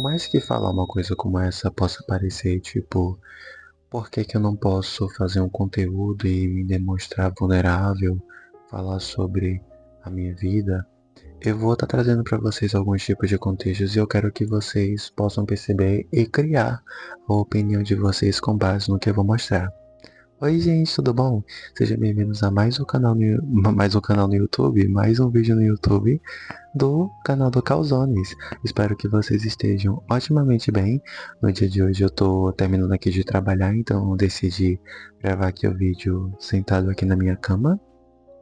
mais que falar uma coisa como essa possa parecer tipo, por que que eu não posso fazer um conteúdo e me demonstrar vulnerável, falar sobre a minha vida, eu vou estar trazendo para vocês alguns tipos de contextos e eu quero que vocês possam perceber e criar a opinião de vocês com base no que eu vou mostrar. Oi gente, tudo bom? Sejam bem-vindos a mais um canal no YouTube, mais um vídeo no YouTube do canal do Calzones. Espero que vocês estejam otimamente bem. No dia de hoje eu tô terminando aqui de trabalhar, então eu decidi gravar aqui o vídeo sentado aqui na minha cama.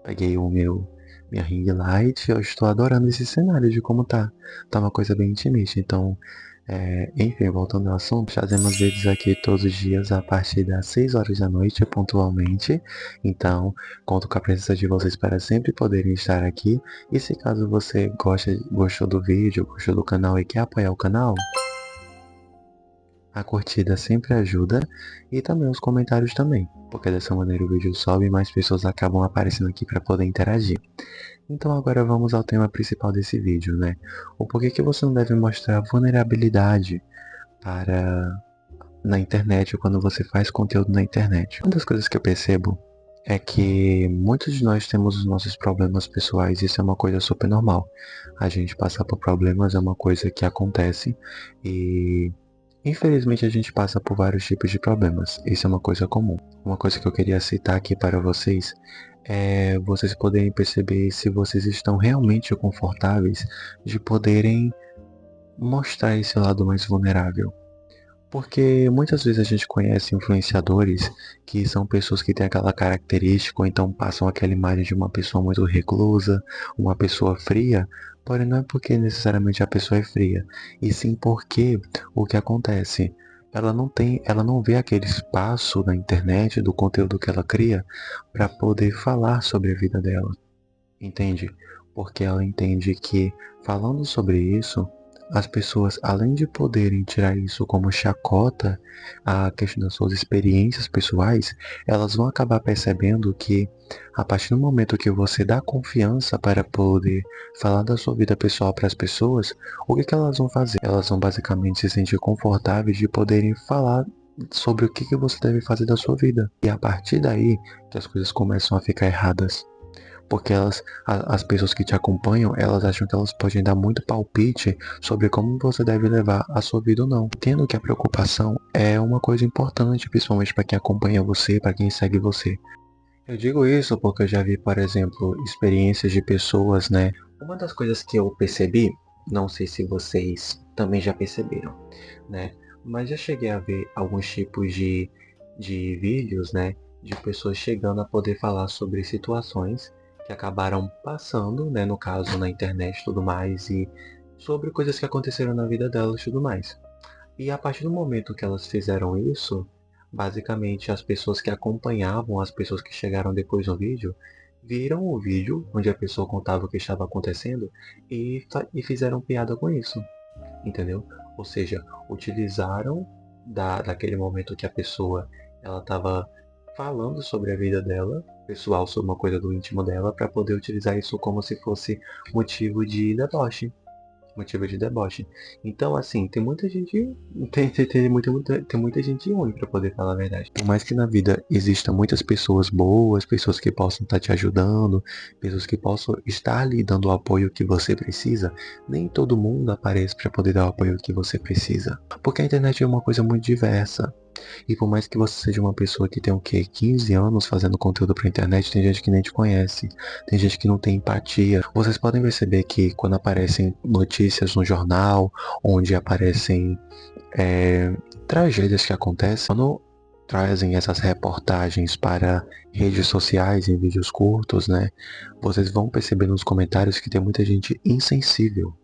Peguei minha ring light, eu estou adorando esse cenário de como tá. Tá uma coisa bem intimista, então enfim, voltando ao assunto, fazemos vídeos aqui todos os dias a partir das 6 horas da noite, pontualmente. Então, conto com a presença de vocês para sempre poderem estar aqui. E se caso você gostou do vídeo, gostou do canal e quer apoiar o canal, a curtida sempre ajuda e também os comentários também, porque dessa maneira o vídeo sobe e mais pessoas acabam aparecendo aqui para poder interagir. Então agora vamos ao tema principal desse vídeo, né? O porquê que você não deve mostrar vulnerabilidade para na internet ou quando você faz conteúdo na internet. Uma das coisas que eu percebo é que muitos de nós temos os nossos problemas pessoais e isso é uma coisa super normal. A gente passar por problemas é uma coisa que acontece e infelizmente a gente passa por vários tipos de problemas. Isso é uma coisa comum. Uma coisa que eu queria citar aqui para vocês é vocês poderem perceber se vocês estão realmente confortáveis de poderem mostrar esse lado mais vulnerável. Porque muitas vezes a gente conhece influenciadores que são pessoas que têm aquela característica, ou então passam aquela imagem de uma pessoa muito reclusa, uma pessoa fria, porém não é porque necessariamente a pessoa é fria, e sim porque o que acontece, ela não vê aquele espaço na internet do conteúdo que ela cria para poder falar sobre a vida dela, entende? Porque ela entende que falando sobre isso as pessoas, além de poderem tirar isso como chacota, a questão das suas experiências pessoais, elas vão acabar percebendo que, a partir do momento que você dá confiança para poder falar da sua vida pessoal para as pessoas, o que que elas vão fazer? Elas vão basicamente se sentir confortáveis de poderem falar sobre o que que você deve fazer da sua vida. E a partir daí que as coisas começam a ficar erradas porque as pessoas que te acompanham, elas acham que elas podem dar muito palpite sobre como você deve levar a sua vida ou não. Entendo que a preocupação é uma coisa importante, principalmente para quem acompanha você, para quem segue você. Eu digo isso porque eu já vi, por exemplo, experiências de pessoas, né? Uma das coisas que eu percebi, não sei se vocês também já perceberam, né? Mas já cheguei a ver alguns tipos de vídeos, né? De pessoas chegando a poder falar sobre situações que acabaram passando, né? No caso, na internet e tudo mais, e sobre coisas que aconteceram na vida delas e tudo mais. E a partir do momento que elas fizeram isso, basicamente as pessoas que acompanhavam as pessoas que chegaram depois no vídeo, viram o vídeo onde a pessoa contava o que estava acontecendo e fizeram piada com isso, entendeu? Ou seja, utilizaram daquele momento que a pessoa ela estava falando sobre a vida dela, pessoal, sobre uma coisa do íntimo dela, para poder utilizar isso como se fosse motivo de deboche motivo de deboche. Então, assim, tem muita gente. Tem muita gente ruim pra poder falar a verdade. Por mais que na vida exista muitas pessoas boas, pessoas que possam estar te ajudando, pessoas que possam estar lhe dando o apoio que você precisa, nem todo mundo aparece para poder dar o apoio que você precisa. Porque a internet é uma coisa muito diversa. E por mais que você seja uma pessoa que tem o quê? 15 anos fazendo conteúdo pra internet, tem gente que nem te conhece. Tem gente que não tem empatia. Vocês podem perceber que quando aparecem notícias no jornal, onde aparecem tragédias que acontecem, quando trazem essas reportagens para redes sociais em vídeos curtos, né? Vocês vão perceber nos comentários que tem muita gente insensível.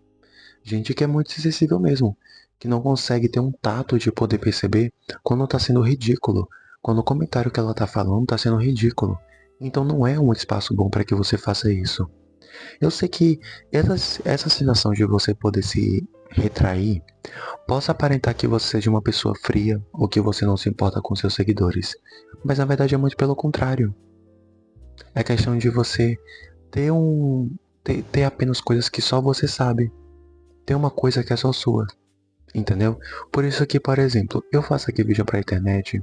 Gente que é muito insensível mesmo, que não consegue ter um tato de poder perceber quando tá sendo ridículo, quando o comentário que ela tá falando tá sendo ridículo. Então não é um espaço bom para que você faça isso. Eu sei que essa sensação de você poder se retrair possa aparentar que você seja uma pessoa fria ou que você não se importa com seus seguidores, mas na verdade é muito pelo contrário. É questão de você ter apenas coisas que só você sabe. Ter uma coisa que é só sua. Entendeu? Por isso que, por exemplo, eu faço aqui vídeo pra internet,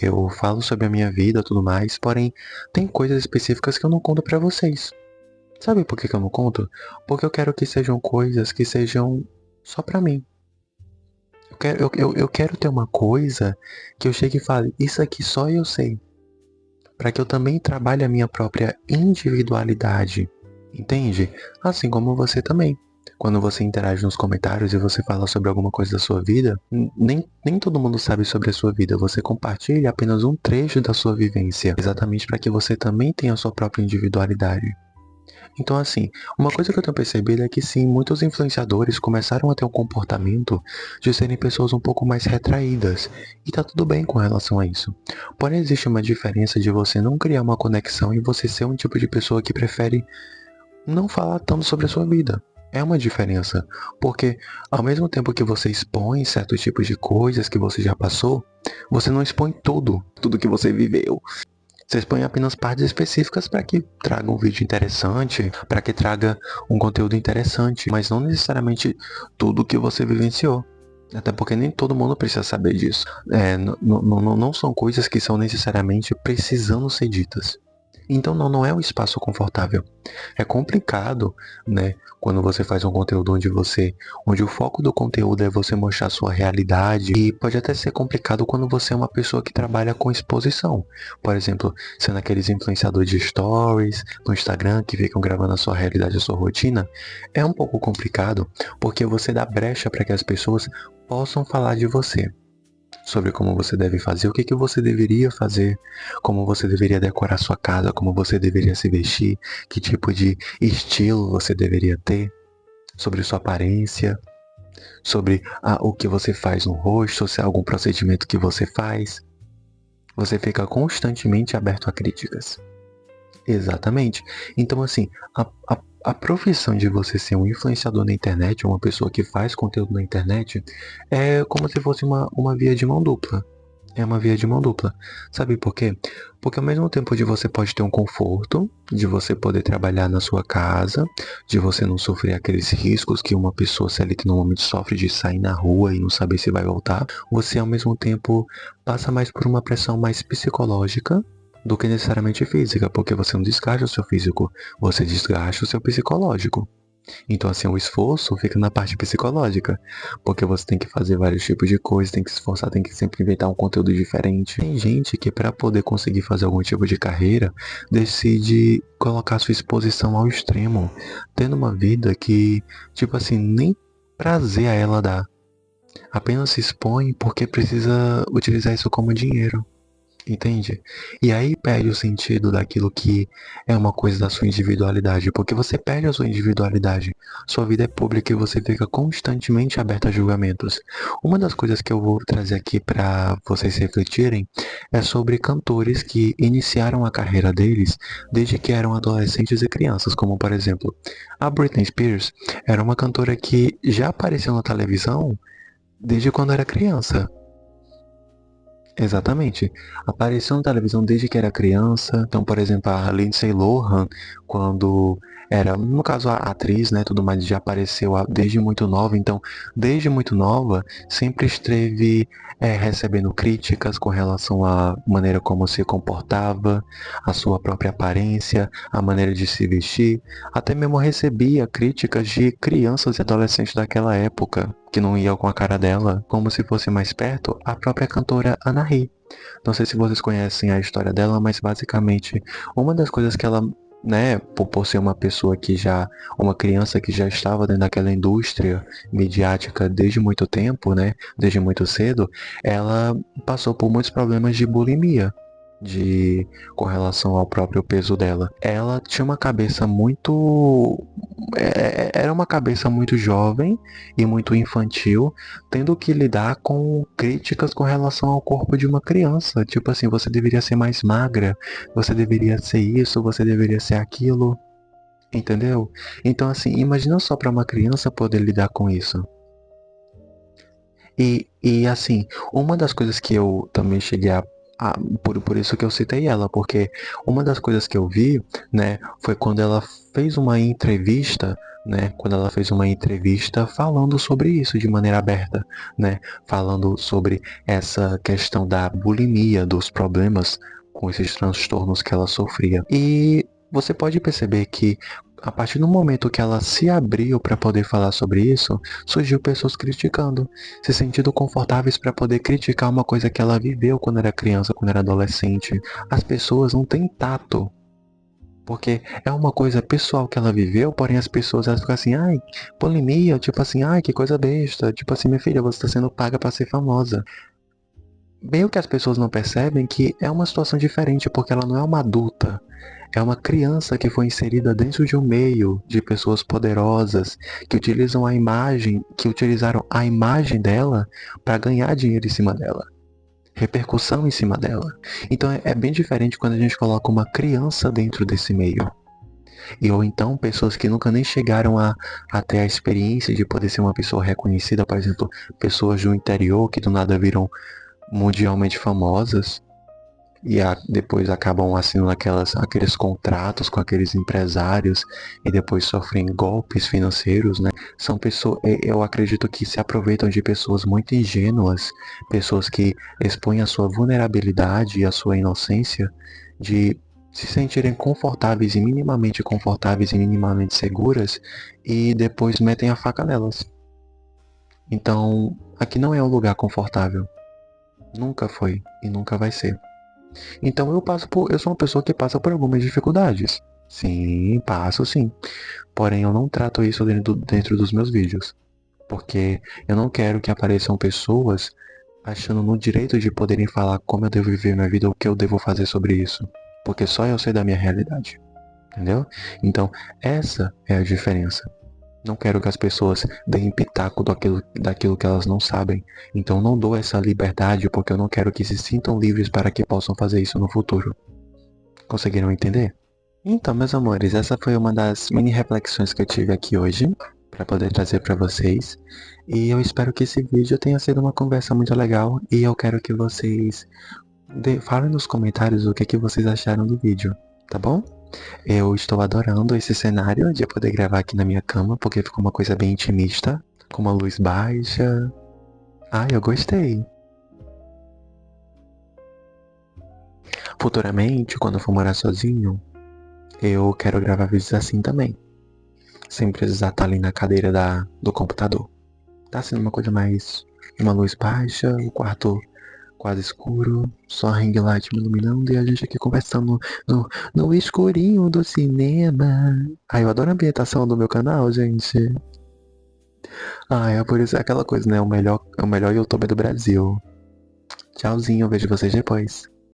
eu falo sobre a minha vida e tudo mais, porém, tem coisas específicas que eu não conto pra vocês. Sabe por que que eu não conto? Porque eu quero que sejam coisas que sejam só pra mim. Eu quero ter uma coisa que eu chegue e fale, isso aqui só eu sei. Pra que eu também trabalhe a minha própria individualidade. Entende? Assim como você também. Quando você interage nos comentários e você fala sobre alguma coisa da sua vida, nem todo mundo sabe sobre a sua vida. Você compartilha apenas um trecho da sua vivência, exatamente para que você também tenha a sua própria individualidade. Então, assim, uma coisa que eu tenho percebido é que sim, muitos influenciadores começaram a ter um comportamento de serem pessoas um pouco mais retraídas. E tá tudo bem com relação a isso. Porém, existe uma diferença de você não criar uma conexão e você ser um tipo de pessoa que prefere não falar tanto sobre a sua vida. É uma diferença, porque ao mesmo tempo que você expõe certos tipos de coisas que você já passou, você não expõe tudo que você viveu. Você expõe apenas partes específicas para que traga um vídeo interessante, para que traga um conteúdo interessante, mas não necessariamente tudo que você vivenciou. Até porque nem todo mundo precisa saber disso. Não são coisas que são necessariamente precisando ser ditas. Então não é um espaço confortável. É complicado, né, quando você faz um conteúdo onde o foco do conteúdo é você mostrar a sua realidade, e pode até ser complicado quando você é uma pessoa que trabalha com exposição. Por exemplo, sendo aqueles influenciadores de stories no Instagram que ficam gravando a sua realidade, a sua rotina, é um pouco complicado porque você dá brecha para que as pessoas possam falar de você, sobre como você deve fazer, o que que você deveria fazer, como você deveria decorar sua casa, como você deveria se vestir, que tipo de estilo você deveria ter, sobre sua aparência, sobre o que você faz no rosto, se há algum procedimento que você faz. Você fica constantemente aberto a críticas. Exatamente. Então, assim, a profissão de você ser um influenciador na internet, uma pessoa que faz conteúdo na internet, é como se fosse uma via de mão dupla. É uma via de mão dupla. Sabe por quê? Porque ao mesmo tempo de você pode ter um conforto, de você poder trabalhar na sua casa, de você não sofrer aqueles riscos que uma pessoa CLT normalmente sofre de sair na rua e não saber se vai voltar, você ao mesmo tempo passa mais por uma pressão mais psicológica do que necessariamente física, porque você não desgasta o seu físico, você desgasta o seu psicológico. Então, assim, o esforço fica na parte psicológica, porque você tem que fazer vários tipos de coisas, tem que se esforçar, tem que sempre inventar um conteúdo diferente. Tem gente que, para poder conseguir fazer algum tipo de carreira, decide colocar sua exposição ao extremo, tendo uma vida que, tipo assim, nem prazer a ela dá. Apenas se expõe porque precisa utilizar isso como dinheiro. Entende? E aí perde o sentido daquilo que é uma coisa da sua individualidade, porque você perde a sua individualidade. Sua vida é pública e você fica constantemente aberto a julgamentos. Uma das coisas que eu vou trazer aqui para vocês refletirem é sobre cantores que iniciaram a carreira deles desde que eram adolescentes e crianças, como por exemplo, a Britney Spears era uma cantora que já apareceu na televisão desde quando era criança. Exatamente. Apareceu na televisão desde que era criança. Então, por exemplo, a Lindsay Lohan, quando era, no caso, a atriz, né, tudo mais, já apareceu desde muito nova. Então, desde muito nova, sempre esteve recebendo críticas com relação à maneira como se comportava, a sua própria aparência, a maneira de se vestir. Até mesmo recebia críticas de crianças e adolescentes daquela época, que não iam com a cara dela, como se fosse mais perto, a própria cantora Anahy. Não sei se vocês conhecem a história dela, mas basicamente uma das coisas que ela, né, por ser uma pessoa que já, uma criança que já estava dentro daquela indústria midiática desde muito tempo, né, desde muito cedo, ela passou por muitos problemas de bulimia. Com relação ao próprio peso dela. Ela tinha uma cabeça muito. Era uma cabeça muito jovem e muito infantil, tendo que lidar com críticas com relação ao corpo de uma criança. Tipo assim, você deveria ser mais magra, você deveria ser isso, você deveria ser aquilo. Entendeu? Então, assim, imagina só para uma criança poder lidar com isso. E assim, uma das coisas que eu também cheguei por isso que eu citei ela, porque uma das coisas que eu vi, né, foi quando ela fez uma entrevista né, quando ela fez uma entrevista falando sobre isso de maneira aberta, né, falando sobre essa questão da bulimia, dos problemas com esses transtornos que ela sofria. E você pode perceber que a partir do momento que ela se abriu para poder falar sobre isso, surgiu pessoas criticando, se sentindo confortáveis para poder criticar uma coisa que ela viveu quando era criança, quando era adolescente. As pessoas não têm tato, porque é uma coisa pessoal que ela viveu, porém as pessoas elas ficam assim, ai, bulimia, tipo assim, ai, que coisa besta, tipo assim, minha filha, você está sendo paga para ser famosa. Meio que as pessoas não percebem que é uma situação diferente, porque ela não é uma adulta, é uma criança que foi inserida dentro de um meio de pessoas poderosas que utilizam a imagem, que utilizaram a imagem dela para ganhar dinheiro em cima dela, repercussão em cima dela. Então é bem diferente quando a gente coloca uma criança dentro desse meio. E ou então pessoas que nunca nem chegaram a ter a experiência de poder ser uma pessoa reconhecida, por exemplo, pessoas do interior que do nada viram mundialmente famosas e depois acabam assinando aqueles contratos com aqueles empresários e depois sofrem golpes financeiros, né? São pessoas, eu acredito que se aproveitam de pessoas muito ingênuas, pessoas que expõem a sua vulnerabilidade e a sua inocência de se sentirem confortáveis e minimamente seguras e depois metem a faca nelas. Então, aqui não é um lugar confortável. Nunca foi e nunca vai ser. Então eu sou uma pessoa que passa por algumas dificuldades. Sim, passo sim. Porém, eu não trato isso dentro dos meus vídeos. Porque eu não quero que apareçam pessoas achando no direito de poderem falar como eu devo viver minha vida ou o que eu devo fazer sobre isso. Porque só eu sei da minha realidade. Entendeu? Então, essa é a diferença. Não quero que as pessoas deem pitaco daquilo que elas não sabem. Então não dou essa liberdade porque eu não quero que se sintam livres para que possam fazer isso no futuro. Conseguiram entender? Então, meus amores, essa foi uma das mini reflexões que eu tive aqui hoje para poder trazer para vocês. E eu espero que esse vídeo tenha sido uma conversa muito legal e eu quero que vocês falem nos comentários o que vocês acharam do vídeo, tá bom? Eu estou adorando esse cenário de poder gravar aqui na minha cama, porque ficou uma coisa bem intimista, com uma luz baixa. Ai, eu gostei. Futuramente, quando eu for morar sozinho, eu quero gravar vídeos assim também, sem precisar estar ali na cadeira do computador. Tá sendo uma coisa mais... uma luz baixa, o quarto quase escuro, só a ring light me iluminando e a gente aqui conversando no escurinho do cinema. Ai, eu adoro a ambientação do meu canal, gente. Ah, é por isso, é aquela coisa, né? É o melhor youtuber do Brasil. Tchauzinho, eu vejo vocês depois.